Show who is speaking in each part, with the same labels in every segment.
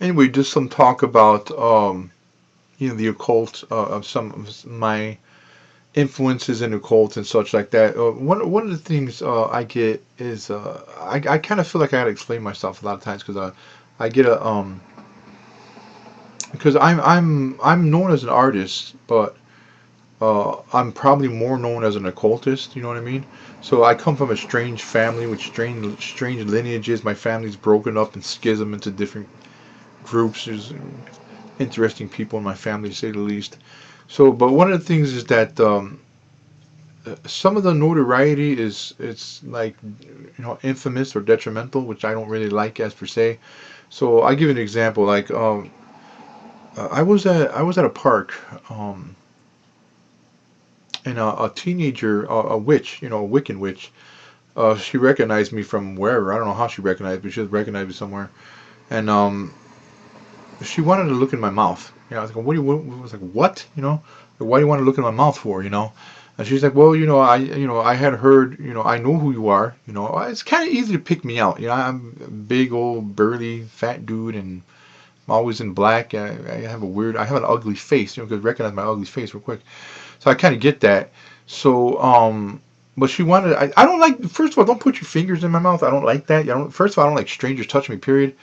Speaker 1: Anyway, just some talk about the occult, of some of my influences in the occult and such like that. One of the things I get is I kind of feel like I gotta explain myself a lot of times because I get a because I'm known as an artist, but I'm probably more known as an occultist. You know what I mean? So I come from a strange family with strange lineages. My family's broken up and schism into different groups. There's interesting people in my family, to say the least. So, but one of the things is that some of the notoriety is it's like infamous or detrimental, which I don't really like as per se. So I give you an example. Like I was at a park, and a teenager, a witch, a Wiccan witch. She recognized me from wherever. I don't know how she recognized me. She just recognized me somewhere, and she wanted to look in my mouth. I was like, "What do you?" I was like, "What?" Why do you want to look in my mouth for? And she's like, "Well, I had heard, I know who you are. It's kind of easy to pick me out. I'm a big old burly fat dude, and I'm always in black. I have an ugly face. Because recognize my ugly face real quick. So I kind of get that. So, but she wanted. I don't like. First of all, don't put your fingers in my mouth. I don't like that. First of all, I don't like strangers touching me. Period.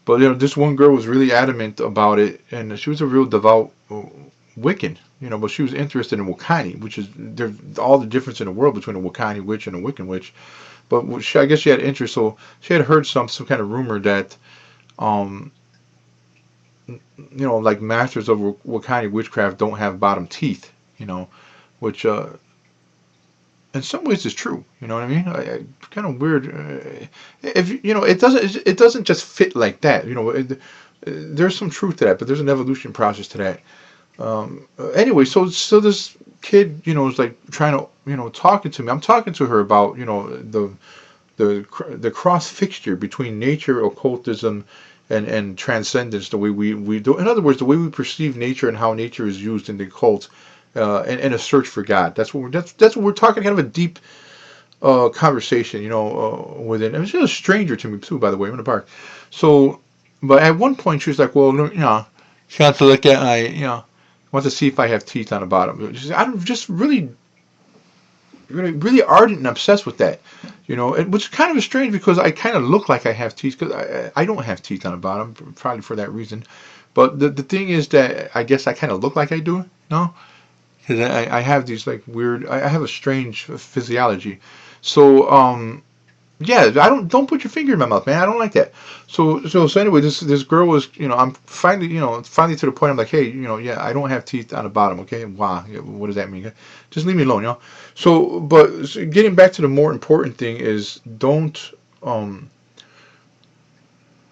Speaker 1: But this one girl was really adamant about it, and she was a real devout Wiccan. But she was interested in Wakani, which is there's all the difference in the world between a Wakani witch and a Wiccan witch. But I guess she had interest, so she had heard some kind of rumor that um like masters of Wakani witchcraft don't have bottom teeth. Which in some ways is true. You know what I mean? Kind of weird. If it doesn't just fit like that. There's some truth to that, but there's an evolution process to that. Anyway, so this kid, is like trying to, talking to me. I'm talking to her about, the cross fixture between nature, occultism, and transcendence. The way we do, in other words, the way we perceive nature and how nature is used in the occult, and a search for God. That's what we're talking. Kind of a deep conversation, with it. And she's a stranger to me too, by the way. I'm in the park. So, but at one point she was like, "Well, she wants to look at my, wants to see if I have teeth on the bottom." I'm just really, really, really ardent and obsessed with that, which is kind of strange because I kind of look like I have teeth because I don't have teeth on the bottom, probably for that reason. But the thing is that I guess I kind of look like I do, because I have these like weird. I have a strange physiology. So yeah, don't put your finger in my mouth, man. I don't like that. So anyway, this girl was, I'm finally, finally to the point. I'm like, hey, yeah, I don't have teeth on the bottom. Okay, wow, yeah, what does that mean? Just leave me alone. So getting back to the more important thing is don't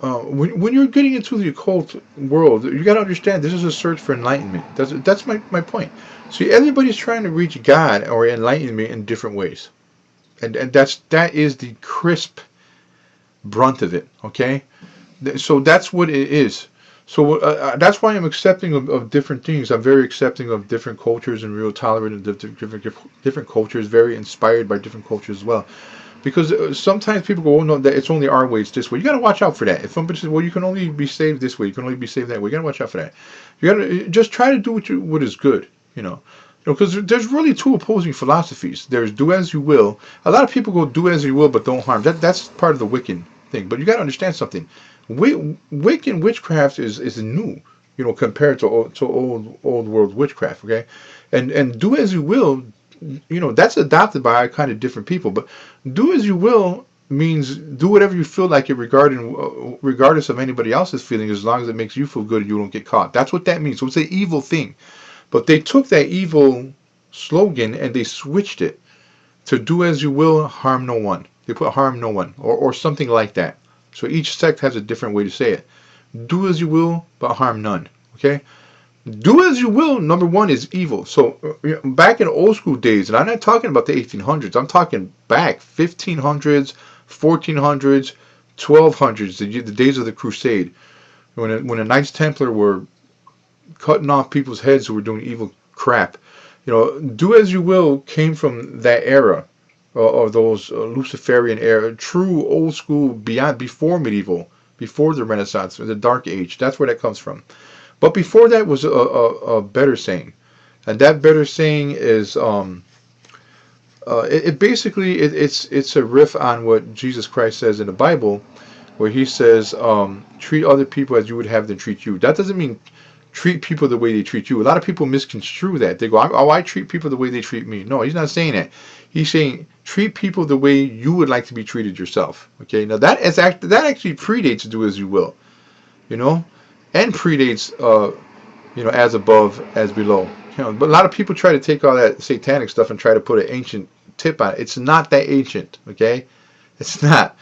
Speaker 1: when you're getting into the occult world, you got to understand this is a search for enlightenment. That's my point. See, everybody's trying to reach God or enlightenment in different ways, and that is the crisp brunt of it. Okay, so that's what it is. So that's why I'm accepting of different things. I'm very accepting of different cultures and real tolerant of different cultures. Very inspired by different cultures as well. Because sometimes people go, "Oh no, that it's only our way. It's this way." You got to watch out for that. If somebody says, "Well, you can only be saved this way. You can only be saved that way," you got to watch out for that. You got to just try to do what is good. You know. Because there's really two opposing philosophies. There's do as you will. A lot of people go do as you will, but don't harm. That's part of the Wiccan thing. But you got to understand something. Wiccan witchcraft is new, compared to old world witchcraft. Okay, and do as you will, that's adopted by kind of different people. But do as you will means do whatever you feel like it regardless of anybody else's feeling, as long as it makes you feel good and you don't get caught. That's what that means. So it's an evil thing. But they took that evil slogan and they switched it to do as you will, harm no one. They put harm no one or something like that. So each sect has a different way to say it. Do as you will, but harm none. Okay? Do as you will, number one, is evil. So back in old school days, and I'm not talking about the 1800s, I'm talking back 1500s, 1400s, 1200s, the days of the Crusade, when the Knights Templar were cutting off people's heads who were doing evil crap. Do as you will came from that era of those Luciferian era, true old school beyond before medieval before the Renaissance, the Dark Age. That's where that comes from. But before that was a better saying, and that better saying is it's a riff on what Jesus Christ says in the Bible, where he says, treat other people as you would have them treat you. That doesn't mean treat people the way they treat you. A lot of people misconstrue that. They go, oh, I treat people the way they treat me. No, he's not saying that. He's saying treat people the way you would like to be treated yourself. Okay, now that actually predates do as you will, you know, and predates as above, as below. But a lot of people try to take all that satanic stuff and try to put an ancient tip on it. It's not that ancient, okay? It's not.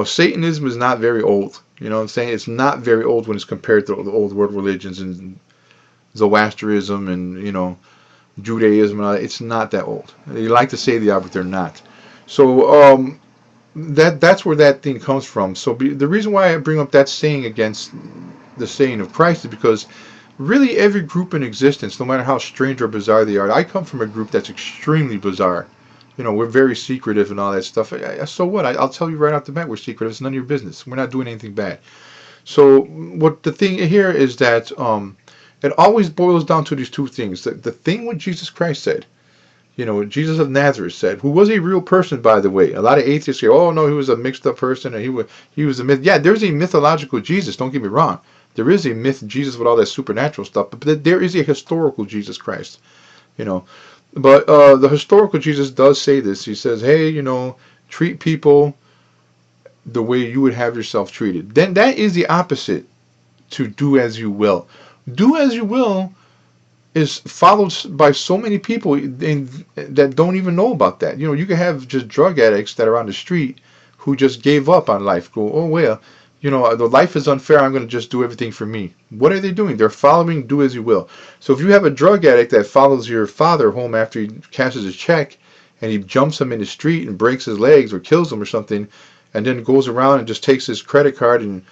Speaker 1: Satanism is not very old. You know what I'm saying? It's not very old when it's compared to the old world religions and Zoroastrianism and, Judaism and all that. It's not that old. You like to say they are, but they're not. So that's where that thing comes from. So the reason why I bring up that saying against the saying of Christ is because really every group in existence, no matter how strange or bizarre they are, I come from a group that's extremely bizarre. We're very secretive and all that stuff. So what? I'll tell you right off the bat, we're secretive. It's none of your business. We're not doing anything bad. So what the thing here is that it always boils down to these two things. The thing what Jesus Christ said, Jesus of Nazareth said, who was a real person, by the way. A lot of atheists say, oh, no, he was a mixed up person, and he was a myth. Yeah, there's a mythological Jesus, don't get me wrong. There is a myth Jesus with all that supernatural stuff, but there is a historical Jesus Christ, But the historical Jesus does say this. He says, hey, treat people the way you would have yourself treated. Then that is the opposite to do as you will. Do as you will is followed by so many people that don't even know about that. You can have just drug addicts that are on the street who just gave up on life. Go, oh well, the life is unfair. I'm going to just do everything for me. What are they doing? They're following do as you will. So if you have a drug addict that follows your father home after he cashes his check and he jumps him in the street and breaks his legs or kills him or something, and then goes around and just takes his credit card and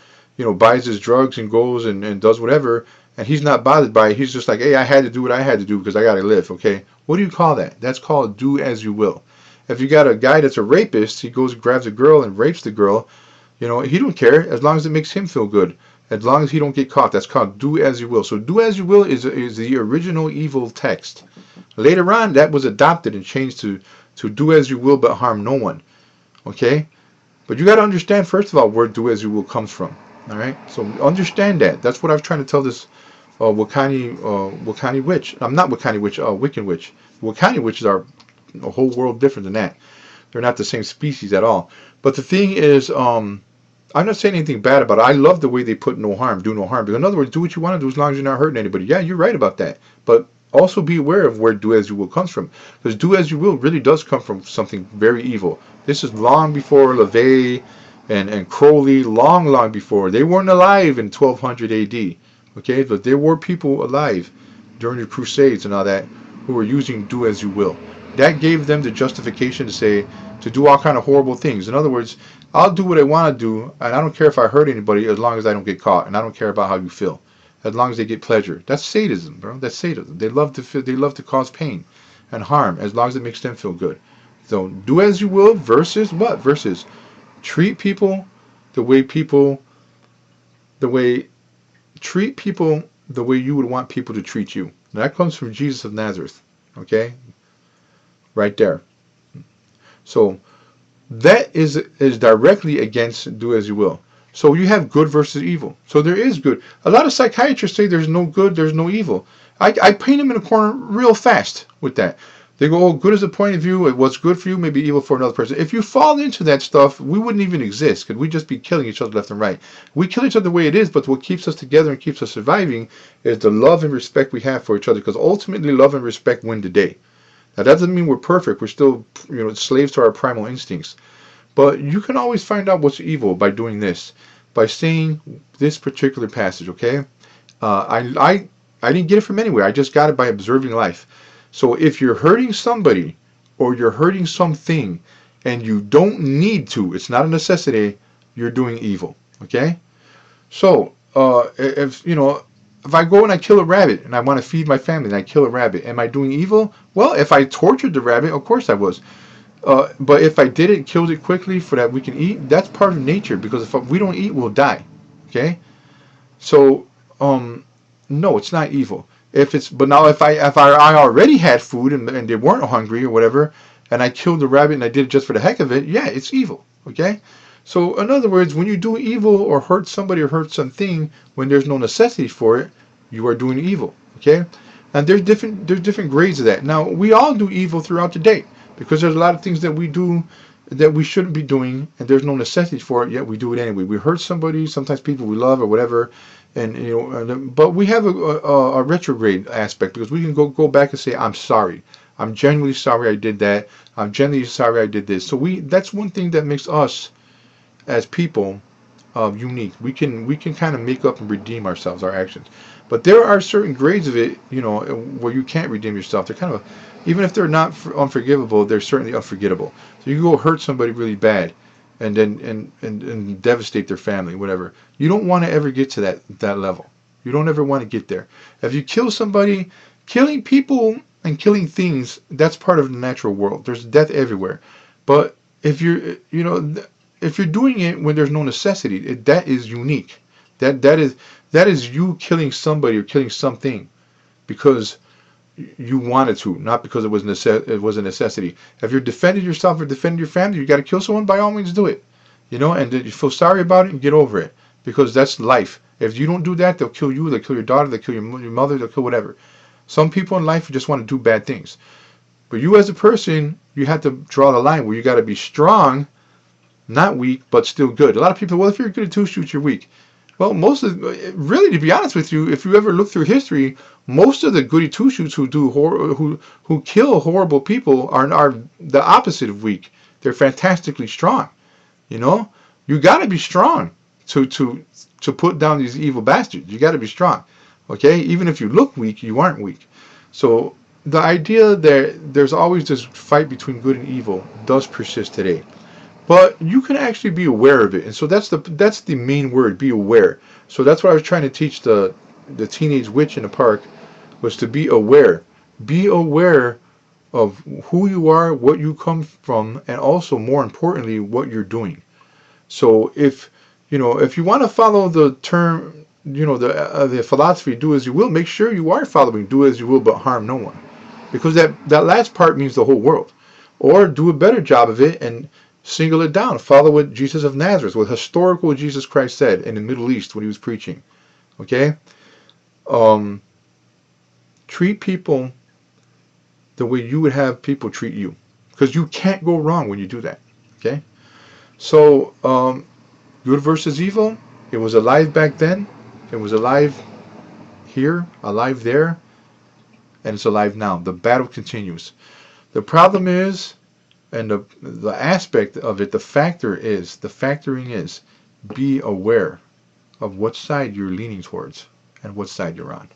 Speaker 1: buys his drugs and goes and does whatever, and he's not bothered by it. He's just like, hey, I had to do what I had to do because I got to live, okay? What do you call that? That's called do as you will. If you got a guy that's a rapist, he goes and grabs a girl and rapes the girl, he don't care as long as it makes him feel good. As long as he don't get caught. That's called do as you will. So do as you will is the original evil text. Later on, that was adopted and changed to do as you will but harm no one, okay? But you got to understand, first of all, where do as you will comes from. All right? So understand that. That's what I was trying to tell this Wakani witch. I'm not Wakani witch, Wiccan witch. Wakani witches are a whole world different than that. They're not the same species at all. But the thing is, I'm not saying anything bad about it. I love the way they put no harm, do no harm. Because in other words, do what you want to do as long as you're not hurting anybody. Yeah, you're right about that. But also be aware of where do as you will comes from. Because do as you will really does come from something very evil. This is long before LaVey and Crowley, long before. They weren't alive in 1200 AD. Okay, but there were people alive during the Crusades and all that who were using do as you will. That gave them the justification to do all kind of horrible things. In other words, I'll do what I want to do, and I don't care if I hurt anybody as long as I don't get caught, and I don't care about how you feel, as long as they get pleasure. That's sadism, bro. That's sadism. They love to cause pain and harm as long as it makes them feel good. So do as you will versus what? Versus treat people the way treat people the way you would want people to treat you. Now, that comes from Jesus of Nazareth. Okay? Right there. So that is directly against do as you will. So you have good versus evil. So there is good. A lot of psychiatrists say there's no good, there's no evil. I paint them in a corner real fast with that. They go, oh, good is a point of view. What's good for you may be evil for another person. If you fall into that stuff, we wouldn't even exist because we'd just be killing each other left and right. We kill each other the way it is, but what keeps us together and keeps us surviving is the love and respect we have for each other, because ultimately love and respect win the day. Now, that doesn't mean we're perfect. We're still, slaves to our primal instincts. But you can always find out what's evil by doing this, by saying this particular passage, okay? I didn't get it from anywhere. I just got it by observing life. So if you're hurting somebody or you're hurting something and you don't need to, it's not a necessity, you're doing evil, okay? So if I go and I kill a rabbit and I want to feed my family and I kill a rabbit, am I doing evil? Well, if I tortured the rabbit, of course I was. But if I did it, killed it quickly for that we can eat, that's part of nature, because if we don't eat, we'll die. Okay, so no, it's not evil. But now if I already had food and they weren't hungry or whatever, and I killed the rabbit and I did it just for the heck of it, yeah, it's evil. Okay, so in other words, when you do evil or hurt somebody or hurt something when there's no necessity for it, you are doing evil. Okay, and there's different grades of that. Now we all do evil throughout the day because there's a lot of things that we do that we shouldn't be doing, and there's no necessity for it, yet we do it anyway. We hurt somebody, sometimes people we love or whatever, and but we have a retrograde aspect because we can go back and say, I'm sorry. I'm genuinely sorry I did that. I'm genuinely sorry I did this. So that's one thing that makes us as people unique. We can kind of make up and redeem ourselves, our actions. But there are certain grades of it, where you can't redeem yourself. They're kind of, even if they're not unforgivable, they're certainly unforgettable. So you can go hurt somebody really bad, and then and devastate their family, whatever. You don't want to ever get to that level. You don't ever want to get there. If you kill somebody, killing people and killing things, that's part of the natural world. There's death everywhere. But if if you're doing it when there's no necessity, that is unique. That is you killing somebody or killing something because you wanted to, not because it was a necessity. If you're defending yourself or defending your family, you got to kill someone. By all means, do it. And then you feel sorry about it and get over it because that's life. If you don't do that, they'll kill you. They'll kill your daughter. They'll kill your mother. They'll kill whatever. Some people in life just want to do bad things. But you as a person, you have to draw the line where you got to be strong, not weak, but still good. A lot of people, well, if you're good at two shoots, you're weak. Well, really, to be honest with you, if you ever look through history, most of the goody two shoots who kill horrible people are the opposite of weak. They're fantastically strong. You know, you got to be strong to put down these evil bastards. You got to be strong. Okay, even if you look weak, you aren't weak. So the idea that there's always this fight between good and evil does persist today. But you can actually be aware of it, and so that's the main word, be aware. So that's what I was trying to teach the teenage witch in the park, was to be aware. Be aware of who you are, what you come from, and also more importantly, what you're doing. So if you want to follow the term, the philosophy, do as you will, make sure you are following do as you will, but harm no one, because that last part means the whole world. Or do a better job of it and single it down. Follow what Jesus of Nazareth, what historical Jesus Christ said in the Middle East when he was preaching. Okay? Treat people the way you would have people treat you. Because you can't go wrong when you do that. Okay? So, good versus evil, it was alive back then. It was alive here, alive there, and it's alive now. The battle continues. The problem is, and the aspect of it, the factoring is, be aware of what side you're leaning towards and what side you're on.